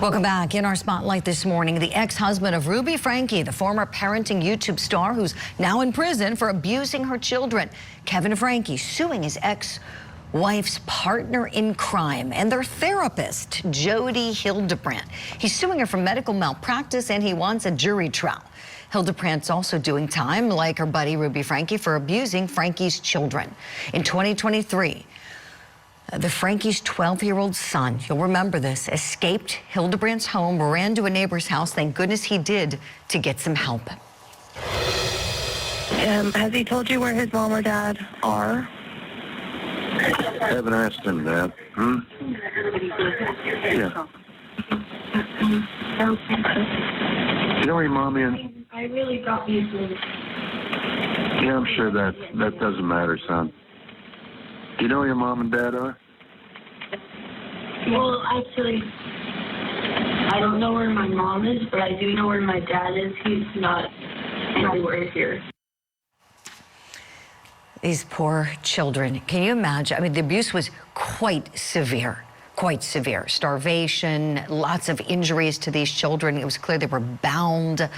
Welcome back. In our spotlight this morning, the ex-husband of Ruby Franke, the former parenting YouTube star who's now in prison for abusing her children. Kevin Franke suing his ex-wife's partner in crime and their therapist, Jodi Hildebrandt. He's suing her for medical malpractice and he wants a jury trial. Hildebrandt's also doing time, like her buddy Ruby Franke, for abusing Franke's children. In 2023, the Franke's 12-year-old son, you'll remember this, escaped Hildebrandt's home, ran to a neighbor's house. Thank goodness he did, to get some help. Has he told you where his mom or dad are? I haven't asked him that. Yeah. You know where your mom is? I really got you. Yeah, I'm sure that doesn't matter, son. Do you know where your mom and dad are? Well, actually, I don't know where my mom is, but I do know where my dad is. He's not anywhere here. These poor children. Can you imagine? I mean, the abuse was quite severe. Quite severe. Starvation, lots of injuries to these children. It was clear they were bound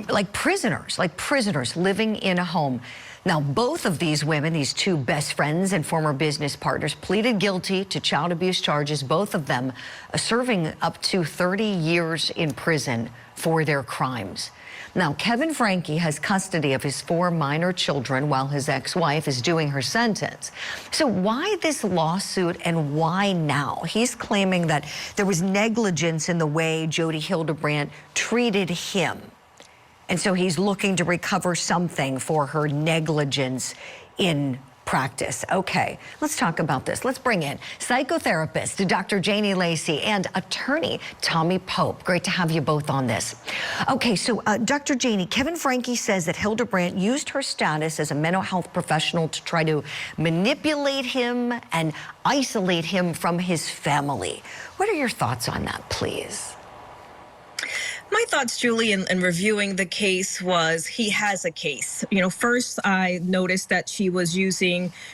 like prisoners living in a home. Now, both of these women, these two best friends and former business partners, pleaded guilty to child abuse charges, both of them serving up to 30 years in prison for their crimes. Now, Kevin Franke has custody of his 4 minor children while his ex-wife is doing her sentence. So why this lawsuit and why now? He's claiming that there was negligence in the way Jodi Hildebrandt treated him. And so he's looking to recover something for her negligence in practice. Okay, let's talk about this. Let's bring in psychotherapist Dr. Janie Lacey and attorney Tommy Pope. Great to have you both on this. Okay, so Dr. Janie, Kevin Franke says that Hildebrandt used her status as a mental health professional to try to manipulate him and isolate him from his family. What are your thoughts on that, please? My thoughts, Julie, in reviewing the case was he has a case. You know, first I noticed that she was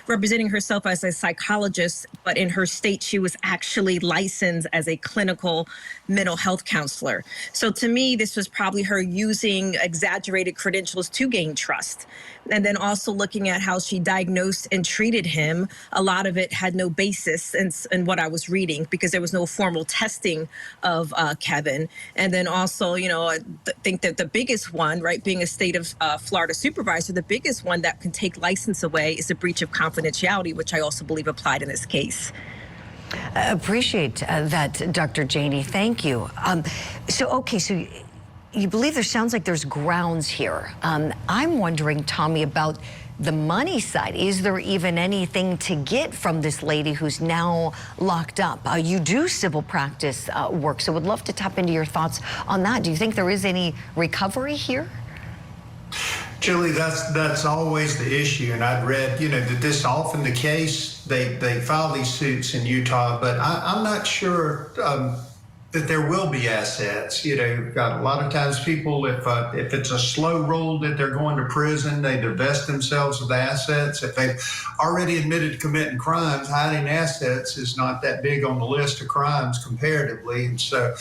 representing herself as a psychologist, but in her state she was actually licensed as a clinical mental health counselor. So to me, this was probably her using exaggerated credentials to gain trust. And then also looking at how she diagnosed and treated him, a lot of it had no basis in what I was reading because there was no formal testing of Kevin. And then also, you know, I think that the biggest one, right, being a state of Florida supervisor, the biggest one that can take license away is a breach of confidentiality, which I also believe applied in this case. Appreciate that, Dr. Janie. Thank you. So you believe there sounds like there's grounds here. I'm wondering, Tommy, about the money side. Is there even anything to get from this lady who's now locked up? You do civil practice work, so would love to tap into your thoughts on that. Do you think there is any recovery here? Julie, that's always the issue, and I'd read, you know, that this is often the case. They file these suits in Utah, but I'm not sure that there will be assets. You know, got a lot of times people, if it's a slow roll that they're going to prison, they divest themselves of the assets. If they've already admitted to committing crimes, hiding assets is not that big on the list of crimes comparatively. And so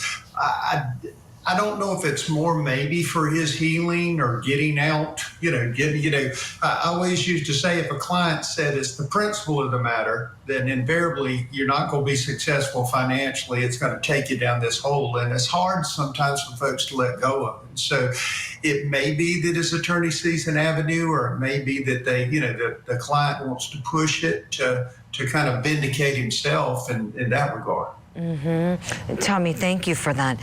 I don't know if it's more maybe for his healing or getting out, I always used to say if a client said it's the principle of the matter, then invariably you're not going to be successful financially. It's going to take you down this hole. And it's hard sometimes for folks to let go of it. So it may be that his attorney sees an avenue, or it may be that the client wants to push it to kind of vindicate himself in that regard. Mm-hmm. Tommy, thank you for that.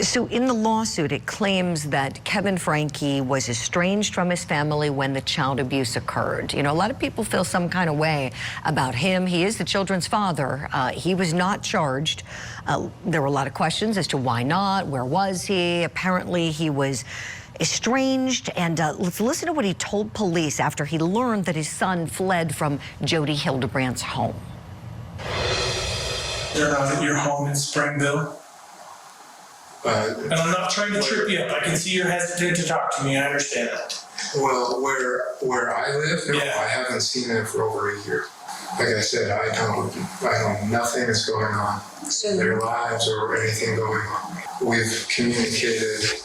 So in the lawsuit, it claims that Kevin Franke was estranged from his family when the child abuse occurred. You know, a lot of people feel some kind of way about him. He is the children's father. He was not charged. There were a lot of questions as to why not, where was he? Apparently he was estranged, and let's listen to what he told police after he learned that his son fled from Jodi Hildebrandt's home. They're not at your home in Springville. And I'm not trying to trip you up. I can see you're hesitant to talk to me. I understand that. Well, where I live, no, Yeah. I haven't seen it for over a year. Like I said, I know nothing is going on in their lives or anything going on. We've communicated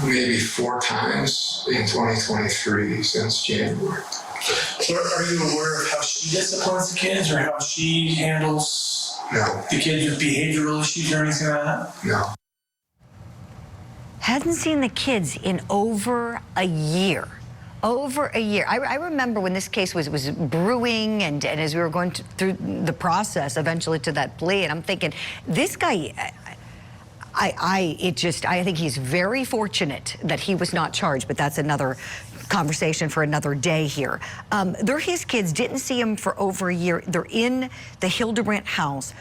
maybe 4 times in 2023 since January. So are you aware of how she disciplines the kids or how she handles No, the kids with behavioral issues or anything like that? no. Hadn't seen the kids in over a year. Over a year. I remember when this case was brewing and as we were going through the process eventually to that plea, and I'm thinking, this guy, I think he's very fortunate that he was not charged, but that's another conversation for another day here. They're his kids, didn't see him for over a year. They're in the Hildebrandt house.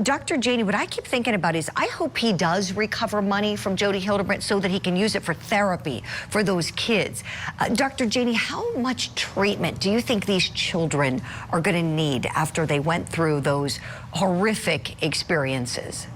Dr. Janie, what I keep thinking about is I hope he does recover money from Jodi Hildebrandt so that he can use it for therapy for those kids. Dr. Janie, how much treatment do you think these children are going to need after they went through those horrific experiences?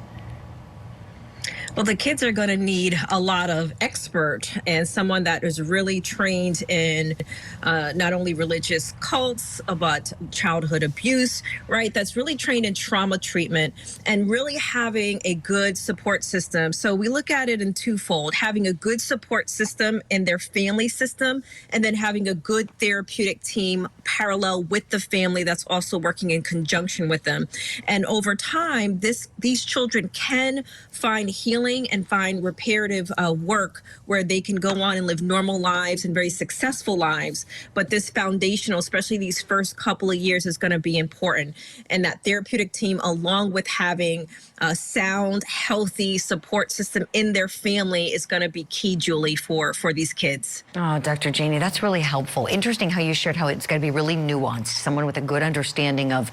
Well, the kids are going to need a lot of expert and someone that is really trained in not only religious cults, but childhood abuse, right? That's really trained in trauma treatment and really having a good support system. So we look at it in twofold, having a good support system in their family system, and then having a good therapeutic team parallel with the family that's also working in conjunction with them. And over time, these children can find healing and find reparative work where they can go on and live normal lives and very successful lives. But this foundational, especially these first couple of years, is going to be important. And that therapeutic team, along with having a sound, healthy support system in their family, is going to be key, Julie, for these kids. Oh, Dr. Janie, that's really helpful. Interesting how you shared how it's going to be really nuanced. Someone with a good understanding of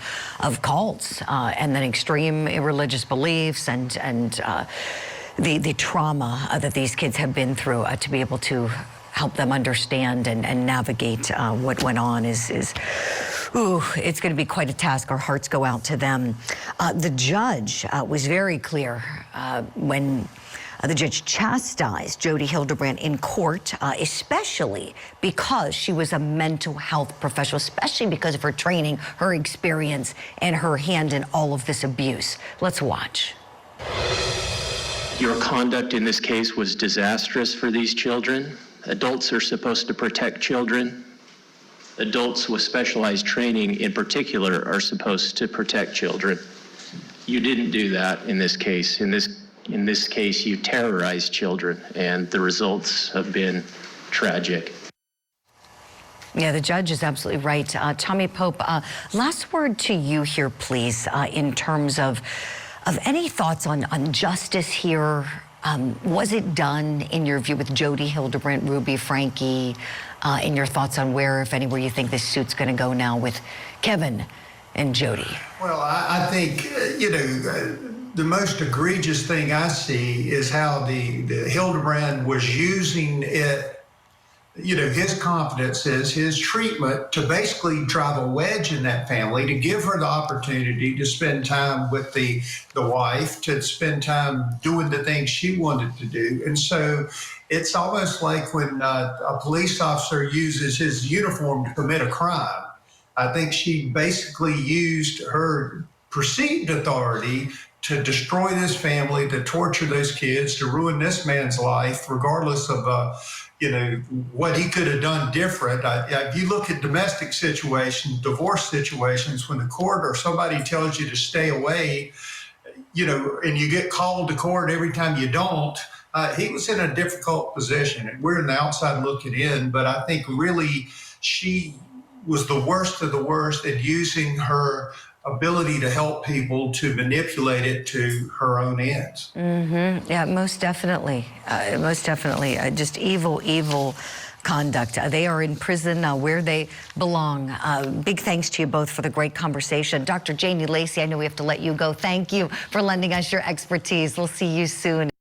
cults and then extreme religious beliefs and the trauma that these kids have been through to be able to help them understand and navigate what went on is ooh, it's going to be quite a task. Our hearts go out to them. The judge was very clear when the judge chastised Jodi Hildebrandt in court, especially because she was a mental health professional, especially because of her training, her experience, and her hand in all of this abuse. Let's watch. Your conduct in this case was disastrous for these children. Adults are supposed to protect children. Adults with specialized training in particular are supposed to protect children. You didn't do that in this case. In this case, you terrorized children, and the results have been tragic. Yeah, the judge is absolutely right. Tommy Pope, last word to you here, please, in terms of any thoughts on justice here. Was it done, in your view, with Jodi Hildebrandt, Ruby, Franke, in your thoughts on where, if anywhere, you think this suit's going to go now with Kevin and Jodi? Well, I think, the most egregious thing I see is how the Hildebrandt was using it, his confidences, his treatment to basically drive a wedge in that family, to give her the opportunity to spend time with the wife, to spend time doing the things she wanted to do. And so it's almost like when a police officer uses his uniform to commit a crime. I think she basically used her perceived authority to destroy this family, to torture those kids, to ruin this man's life, regardless of what he could have done different. If you look at domestic situations, divorce situations, when the court or somebody tells you to stay away, and you get called to court every time you don't, he was in a difficult position. And we're in the outside looking in, but I think really she was the worst of the worst at using her ability to help people to manipulate it to her own ends. Mm-hmm. Yeah, most definitely. Just evil conduct. They are in prison where they belong. Big thanks to you both for the great conversation. Dr. Janie Lacey, I know we have to let you go. Thank you for lending us your expertise. We'll see you soon.